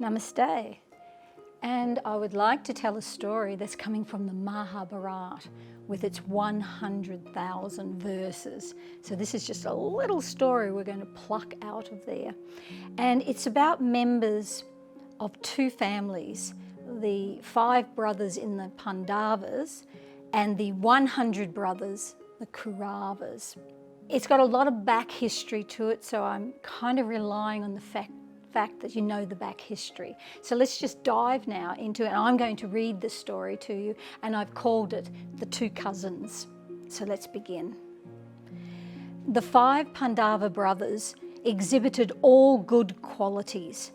Namaste. And I would like to tell a story that's coming from the Mahabharata with its 100,000 verses. So this is just a little story we're going to pluck out of there. And it's about members of two families, the 5 brothers in the Pandavas and the 100 brothers, the Kauravas. It's got a lot of back history to it, so I'm kind of relying on the fact that you know the back history. So let's just dive now into it. And I'm going to read the story to you, and I've called it The Two Cousins. So let's begin. The 5 Pandava brothers exhibited all good qualities.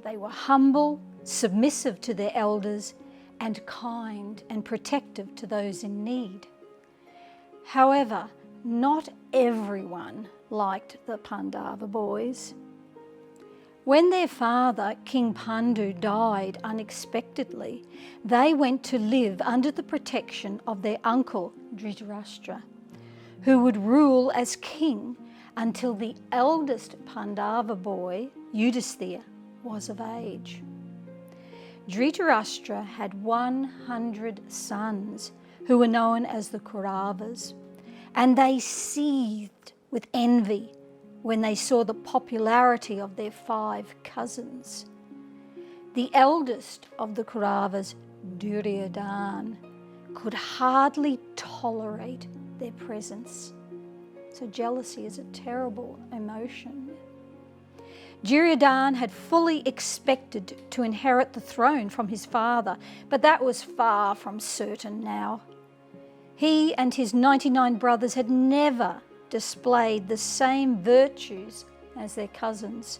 They were humble, submissive to their elders, and kind and protective to those in need. However, not everyone liked the Pandava boys. When their father, King Pandu, died unexpectedly, they went to live under the protection of their uncle, Dhritarashtra, who would rule as king until the eldest Pandava boy, Yudhisthira, was of age. Dhritarashtra had 100 sons who were known as the Kauravas, and they seethed with envy when they saw the popularity of their 5 cousins. The eldest of the Kauravas, Duryodhan, could hardly tolerate their presence. So jealousy is a terrible emotion. Duryodhan had fully expected to inherit the throne from his father, but that was far from certain now. He and his 99 brothers had never displayed the same virtues as their cousins,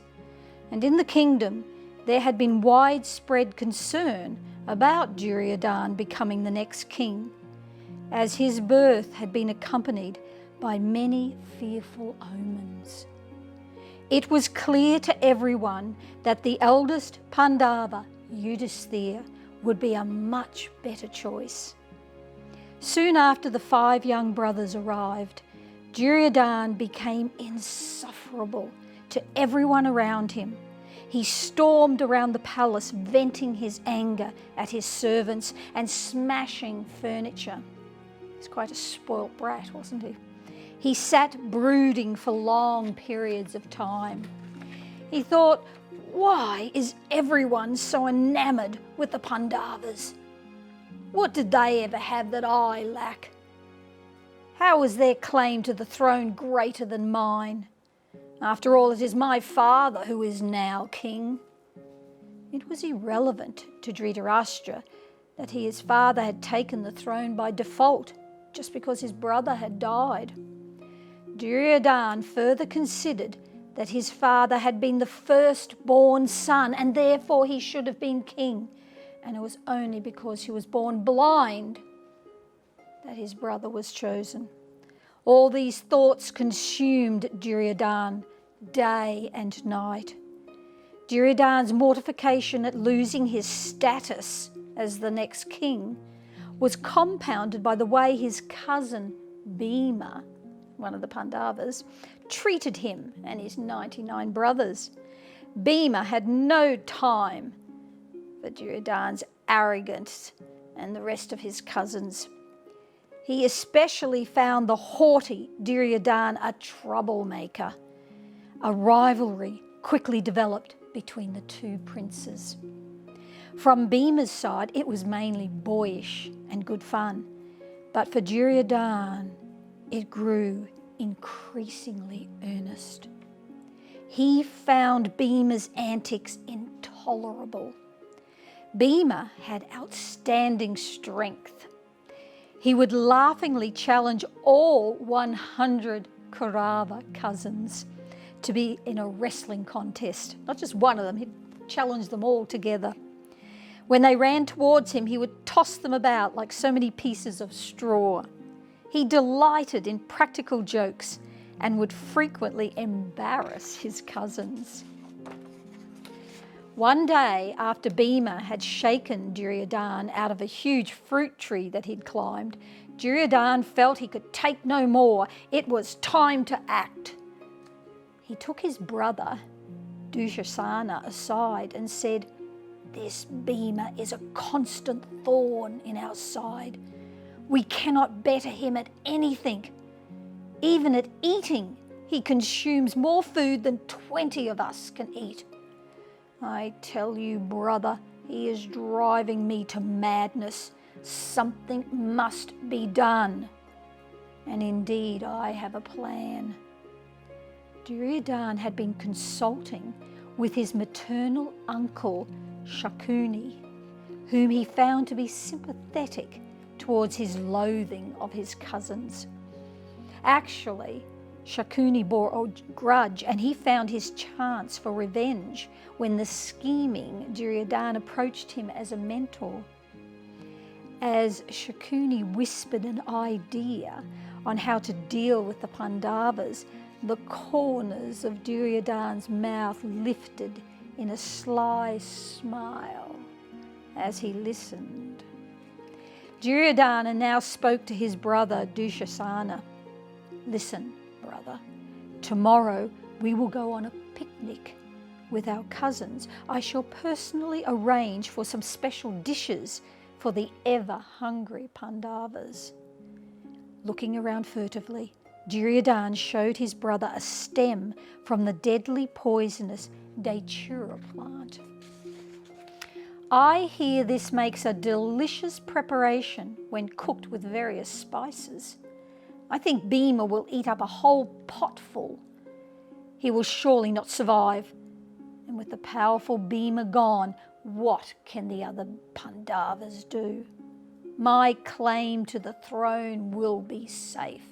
and in the kingdom there had been widespread concern about Duryodhan becoming the next king, as his birth had been accompanied by many fearful omens. It was clear to everyone that the eldest Pandava, Yudhisthira, would be a much better choice. Soon after the 5 young brothers arrived, Duryodhan became insufferable to everyone around him. He stormed around the palace, venting his anger at his servants and smashing furniture. He's quite a spoilt brat, wasn't he? He sat brooding for long periods of time. He thought, why is everyone so enamored with the Pandavas? What did they ever have that I lack? How is their claim to the throne greater than mine? After all, it is my father who is now king. It was irrelevant to Dhritarashtra that his father had taken the throne by default just because his brother had died. Duryodhan further considered that his father had been the firstborn son and therefore he should have been king, and it was only because he was born blind that his brother was chosen. All these thoughts consumed Duryodhan day and night. Duryodhan's mortification at losing his status as the next king was compounded by the way his cousin Bheema, one of the Pandavas, treated him and his 99 brothers. Bhima had no time for Duryodhan's arrogance and the rest of his cousins. He especially found the haughty Duryodhan a troublemaker. A rivalry quickly developed between the 2 princes. From Bhima's side, it was mainly boyish and good fun, but for Duryodhan, it grew increasingly earnest. He found Bhima's antics intolerable. Bhima had outstanding strength. He would laughingly challenge all 100 Kaurava cousins to be in a wrestling contest. Not just one of them, he'd challenge them all together. When they ran towards him, he would toss them about like so many pieces of straw. He delighted in practical jokes and would frequently embarrass his cousins. One day, after Bhima had shaken Duryodhan out of a huge fruit tree that he'd climbed, Duryodhan felt he could take no more. It was time to act. He took his brother, Duryodhana, aside and said, This Bheema is a constant thorn in our side. We cannot better him at anything. Even at eating, he consumes more food than 20 of us can eat. I tell you, brother, he is driving me to madness. Something must be done. And indeed, I have a plan. Duryodhan had been consulting with his maternal uncle, Shakuni, whom he found to be sympathetic towards his loathing of his cousins. Actually, Shakuni bore a grudge, and he found his chance for revenge when the scheming Duryodhan approached him as a mentor. As Shakuni whispered an idea on how to deal with the Pandavas, the corners of Duryodhan's mouth lifted in a sly smile as he listened. Duryodhana now spoke to his brother Dushasana. Listen, brother, tomorrow we will go on a picnic with our cousins. I shall personally arrange for some special dishes for the ever-hungry Pandavas. Looking around furtively, Duryodhan showed his brother a stem from the deadly poisonous datura plant. I hear this makes a delicious preparation when cooked with various spices. I think Bhima will eat up a whole pot full. He will surely not survive. And with the powerful Bhima gone, what can the other Pandavas do? My claim to the throne will be safe.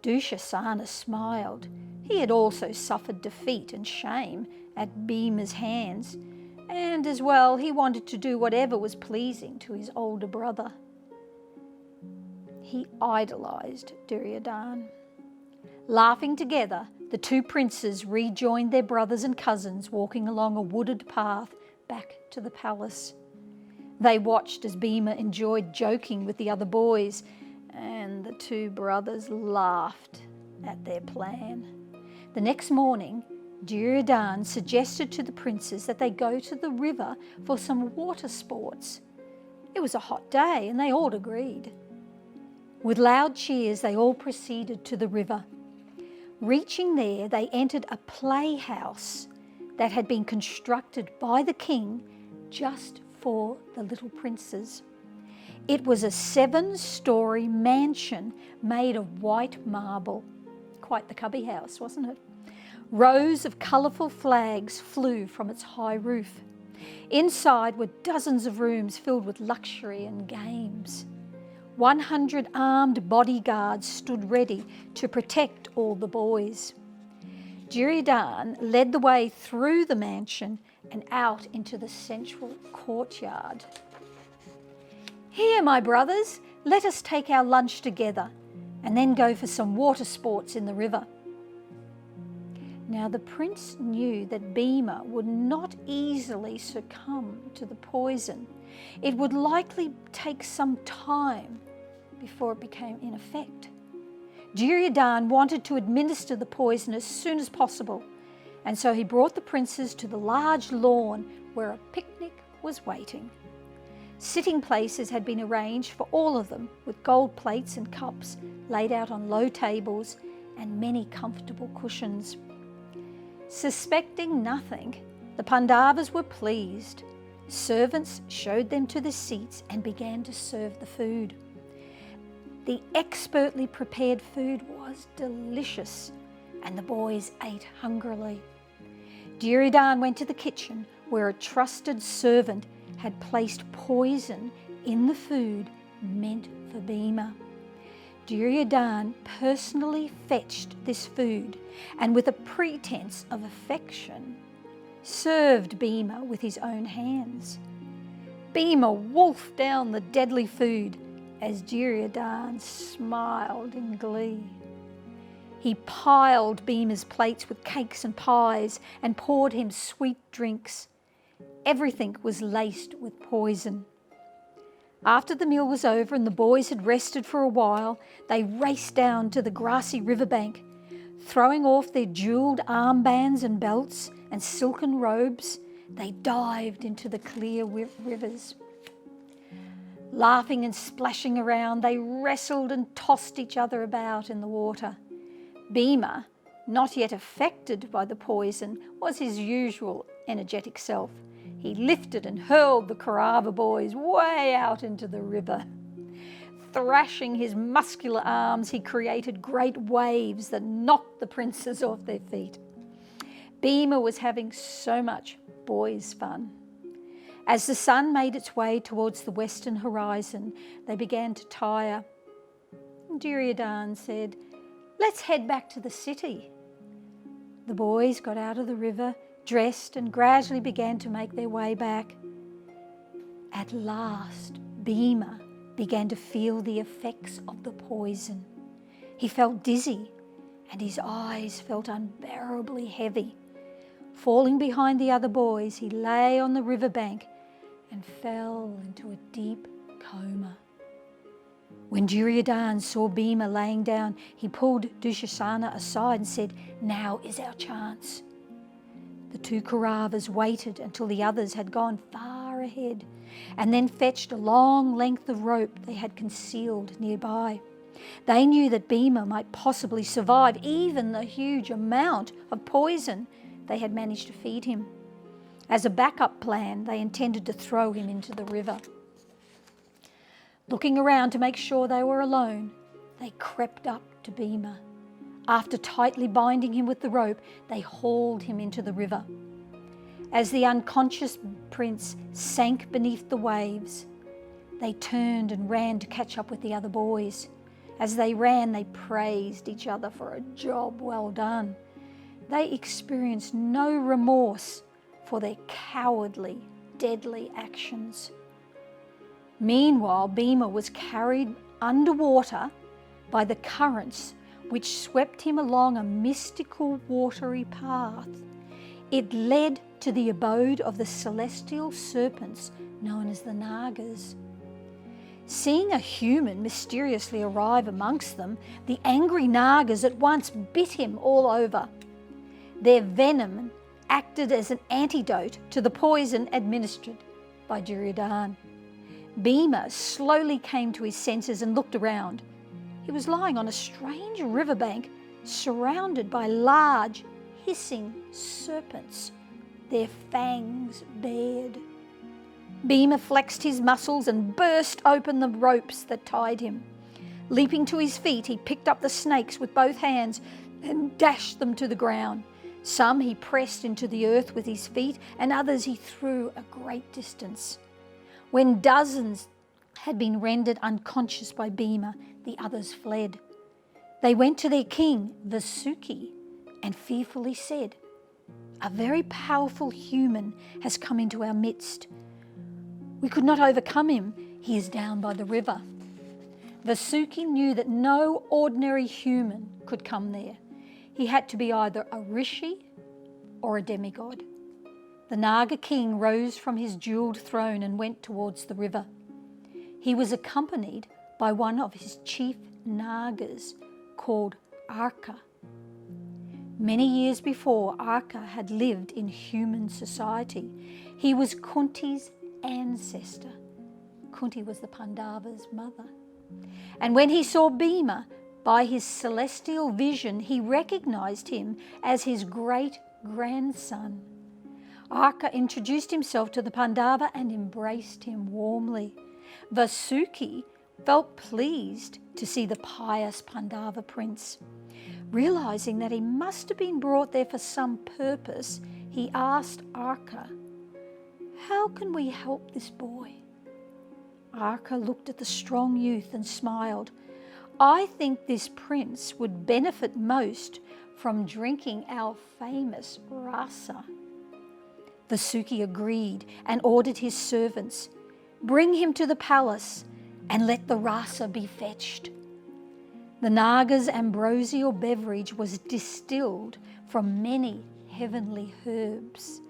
Dushasana smiled. He had also suffered defeat and shame at Bhima's hands, and as well he wanted to do whatever was pleasing to his older brother. He idolized Duryodhan. Laughing together, the two princes rejoined their brothers and cousins walking along a wooded path back to the palace. They watched as Bhima enjoyed joking with the other boys, and the two brothers laughed at their plan. The next morning, Duryodhan suggested to the princes that they go to the river for some water sports. It was a hot day and they all agreed. With loud cheers, they all proceeded to the river. Reaching there, they entered a playhouse that had been constructed by the king just for the little princes. It was a 7-story mansion made of white marble. Quite the cubby house, wasn't it? Rows of colourful flags flew from its high roof. Inside were dozens of rooms filled with luxury and games. 100 armed bodyguards stood ready to protect all the boys. Duryodhan led the way through the mansion and out into the central courtyard. Here, my brothers, let us take our lunch together and then go for some water sports in the river. Now the prince knew that Bhima would not easily succumb to the poison. It would likely take some time before it became in effect. Duryodhan wanted to administer the poison as soon as possible, and so he brought the princes to the large lawn where a picnic was waiting. Sitting places had been arranged for all of them, with gold plates and cups laid out on low tables and many comfortable cushions. Suspecting nothing, the Pandavas were pleased. Servants showed them to the seats and began to serve the food. The expertly prepared food was delicious, and the boys ate hungrily. Duryodhan went to the kitchen where a trusted servant had placed poison in the food meant for Bhima. Duryodhan personally fetched this food and, with a pretense of affection, served Bhima with his own hands. Bhima wolfed down the deadly food as Duryodhan smiled in glee. He piled Bhima's plates with cakes and pies and poured him sweet drinks. Everything was laced with poison. After the meal was over and the boys had rested for a while, they raced down to the grassy riverbank. Throwing off their jewelled armbands and belts and silken robes, they dived into the clear rivers. Laughing and splashing around, they wrestled and tossed each other about in the water. Bheema, not yet affected by the poison, was his usual energetic self. He lifted and hurled the Kaurava boys way out into the river. Thrashing his muscular arms, he created great waves that knocked the princes off their feet. Bheema was having so much boys' fun. As the sun made its way towards the western horizon, they began to tire. Duryodhan said, "Let's head back to the city." The boys got out of the river, dressed, and gradually began to make their way back. At last, Bheema began to feel the effects of the poison. He felt dizzy, and his eyes felt unbearably heavy. Falling behind the other boys, he lay on the riverbank and fell into a deep coma. When Duryodhan saw Bheema laying down, he pulled Duryodhana aside and said, "Now is our chance." The two Kauravas waited until the others had gone far ahead and then fetched a long length of rope they had concealed nearby. They knew that Bheema might possibly survive even the huge amount of poison they had managed to feed him. As a backup plan, they intended to throw him into the river. Looking around to make sure they were alone, they crept up to Bheema. After tightly binding him with the rope, they hauled him into the river. As the unconscious prince sank beneath the waves, they turned and ran to catch up with the other boys. As they ran, they praised each other for a job well done. They experienced no remorse for their cowardly, deadly actions. Meanwhile, Bheema was carried underwater by the currents which swept him along a mystical watery path. It led to the abode of the celestial serpents known as the nagas. Seeing a human mysteriously arrive amongst them, the angry nagas at once bit him all over. Their venom acted as an antidote to the poison administered by Duryodhan. Bheema slowly came to his senses and looked around. He was lying on a strange riverbank surrounded by large, hissing serpents, their fangs bared. Bheema flexed his muscles and burst open the ropes that tied him. Leaping to his feet, he picked up the snakes with both hands and dashed them to the ground. Some he pressed into the earth with his feet, and others he threw a great distance. When dozens had been rendered unconscious by Bheema, the others fled. They went to their king, Vasuki, and fearfully said, "A very powerful human has come into our midst. We could not overcome him. He is down by the river." Vasuki knew that no ordinary human could come there. He had to be either a rishi or a demigod. The Naga king rose from his jewelled throne and went towards the river. He was accompanied by one of his chief Nagas called Arka. Many years before, Arka had lived in human society. He was Kunti's ancestor. Kunti was the Pandava's mother. And when he saw Bheema, by his celestial vision, he recognized him as his great-grandson. Arka introduced himself to the Pandava and embraced him warmly. Vasuki felt pleased to see the pious Pandava prince. Realizing that he must have been brought there for some purpose, he asked Arka, "How can we help this boy?" Arka looked at the strong youth and smiled. "I think this prince would benefit most from drinking our famous rasa." Vasuki agreed and ordered his servants, "Bring him to the palace and let the rasa be fetched." The Naga's ambrosial beverage was distilled from many heavenly herbs.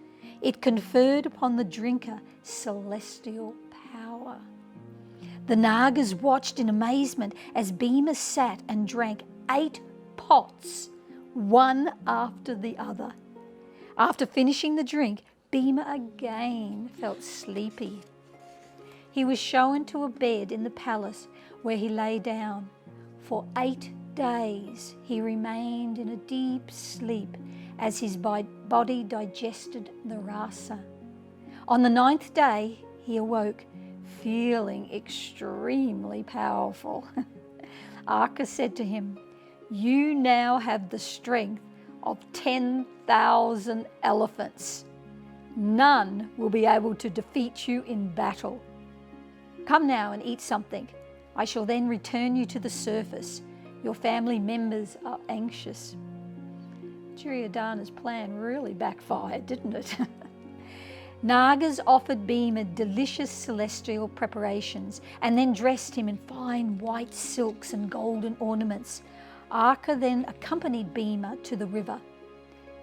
It conferred upon the drinker celestial power. The Nagas watched in amazement as Bheema sat and drank 8 pots, one after the other. After finishing the drink, Bhima again felt sleepy. He was shown to a bed in the palace where he lay down. For 8 days he remained in a deep sleep as his body digested the rasa. On the 9th day he awoke, feeling extremely powerful. Arka said to him, "You now have the strength of 10,000 elephants. None will be able to defeat you in battle. Come now and eat something. I shall then return you to the surface. Your family members are anxious." Duryodhana's plan really backfired, didn't it? Nagas offered Bhima delicious celestial preparations and then dressed him in fine white silks and golden ornaments. Arka then accompanied Bhima to the river.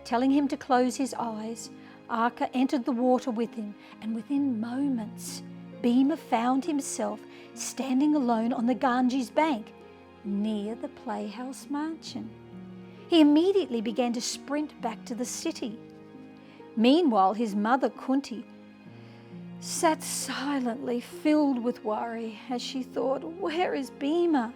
Telling him to close his eyes, Arka entered the water with him, and within moments, Bhima found himself standing alone on the Ganges bank near the playhouse mansion. He immediately began to sprint back to the city. Meanwhile, his mother Kunti sat silently, filled with worry, as she thought, "Where is Bhima?"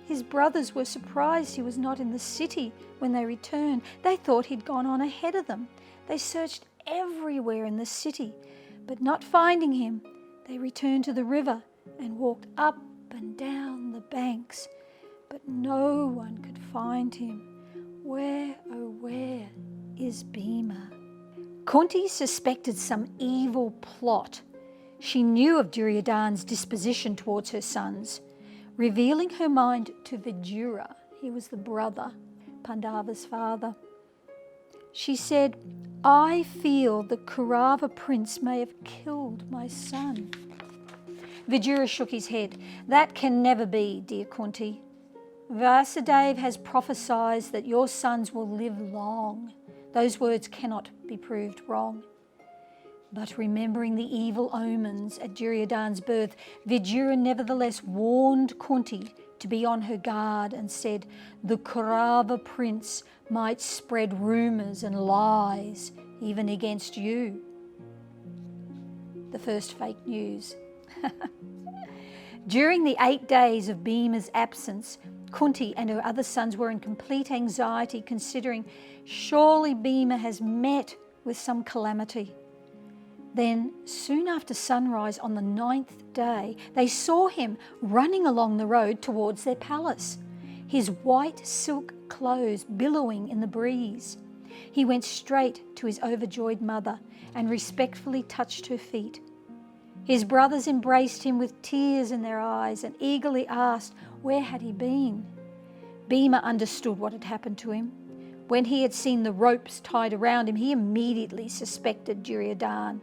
His brothers were surprised he was not in the city when they returned. They thought he'd gone on ahead of them. They searched everywhere in the city, but not finding him, they returned to the river and walked up and down the banks, but no one could find him. Where, oh where is Bhima? Kunti suspected some evil plot. She knew of Duryodhan's disposition towards her sons. Revealing her mind to Vidura, he was the brother, Pandava's father, she said, "I feel the Kaurava prince may have killed my son." Vidura shook his head. "That can never be, dear Kunti. Vasudeva has prophesied that your sons will live long. Those words cannot be proved wrong." But remembering the evil omens at Duryodhan's birth, Vidura nevertheless warned Kunti to be on her guard and said, "The Kaurava prince might spread rumours and lies even against you." The first fake news. During the 8 days of Bhima's absence, Kunti and her other sons were in complete anxiety, considering surely Bhima has met with some calamity. Then, soon after sunrise on the 9th day, they saw him running along the road towards their palace, his white silk clothes billowing in the breeze. He went straight to his overjoyed mother and respectfully touched her feet. His brothers embraced him with tears in their eyes and eagerly asked where had he been. Bhima understood what had happened to him. When he had seen the ropes tied around him, he immediately suspected Duryodhan,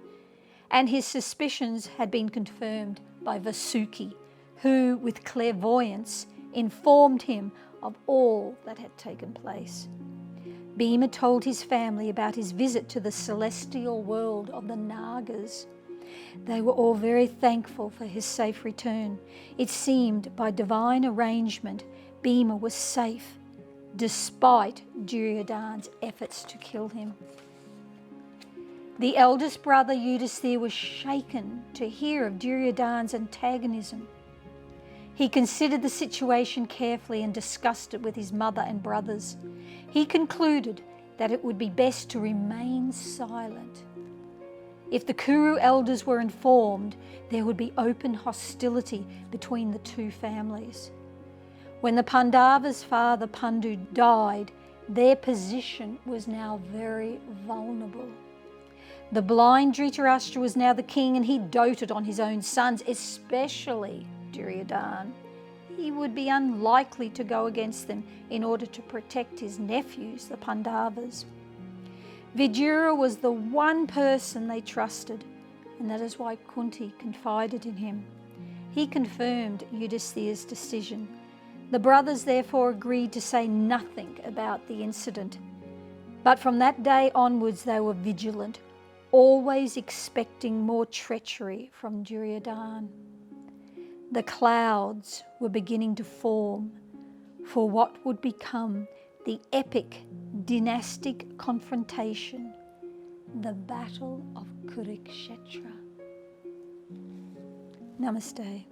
and his suspicions had been confirmed by Vasuki, who, with clairvoyance, informed him of all that had taken place. Bhima told his family about his visit to the celestial world of the Nagas. They were all very thankful for his safe return. It seemed by divine arrangement Bhima was safe, despite Duryodhan's efforts to kill him. The eldest brother Yudhisthira was shaken to hear of Duryodhan's antagonism. He considered the situation carefully and discussed it with his mother and brothers. He concluded that it would be best to remain silent. If the Kuru elders were informed, there would be open hostility between the two families. When the Pandava's father Pandu died, their position was now very vulnerable. The blind Dhritarashtra was now the king, and he doted on his own sons, especially Duryodhan. He would be unlikely to go against them in order to protect his nephews, the Pandavas. Vidura was the one person they trusted, and that is why Kunti confided in him. He confirmed Yudhisthira's decision. The brothers therefore agreed to say nothing about the incident. But from that day onwards they were vigilant, always expecting more treachery from Duryodhan. The clouds were beginning to form for what would become the epic dynastic confrontation the Battle of Kurukshetra. Namaste.